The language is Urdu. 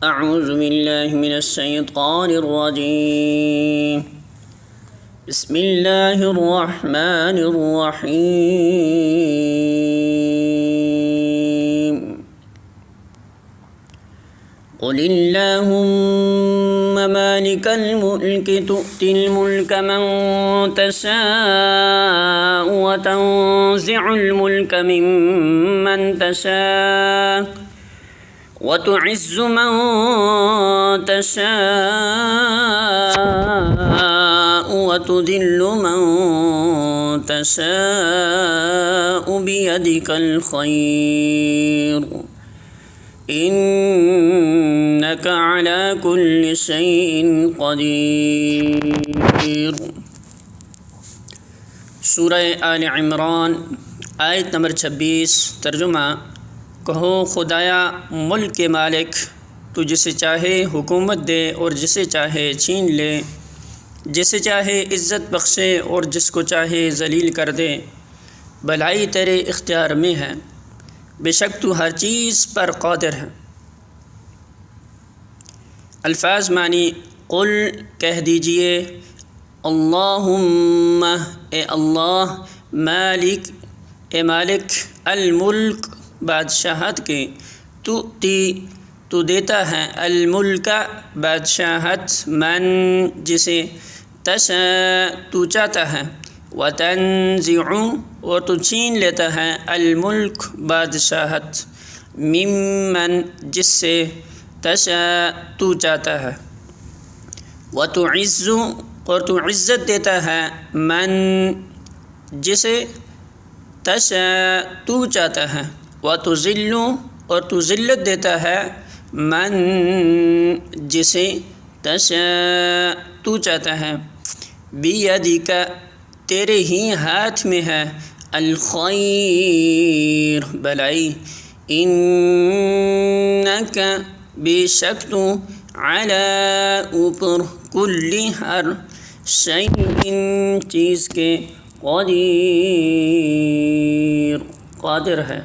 اعوذ باللہ من الشیطان الرجیم بسم اللہ الرحمن الرحیم قل اللہم مالک الملک تؤتی الملک من تشاء وتنزع الملک ممن تشاء وتعز من تشاء وتذل من تشاء بيدك الخير إنك على كل شيء قدير۔ سورہ آل عمران آیت نمبر 26۔ ترجمہ: کہو خدایا ملک کے مالک، تو جسے چاہے حکومت دے اور جسے چاہے چھین لے، جسے چاہے عزت بخشے اور جس کو چاہے ذلیل کر دے، بھلائی تیرے اختیار میں ہے، بے شک تو ہر چیز پر قادر ہے۔ الفاظ معنی: قل کہہ دیجئے، اللہم اے اللہ، مالک اے مالک، الملک بادشاہت کے، تو دیتا ہے، الملک بادشاہت، من جسے، تشاء تو چاہتا ہے، وتنزع اور تو چھین لیتا ہے، الملک بادشاہت، ممن جس سے، تشاء تو چاہتا ہے، وتعز اور تو عزت دیتا ہے، من جسے، تشاء تو چاہتا ہے، وتذل اور تو ذلت دیتا ہے، من جسے، تشاء تو چاہتا ہے، بیدک تیرے ہی ہاتھ میں ہے، الخیر بھلائی، انک بے شک تو، علی اوپر، کل ہر، شیء چیز کے، قدیر قادر ہے۔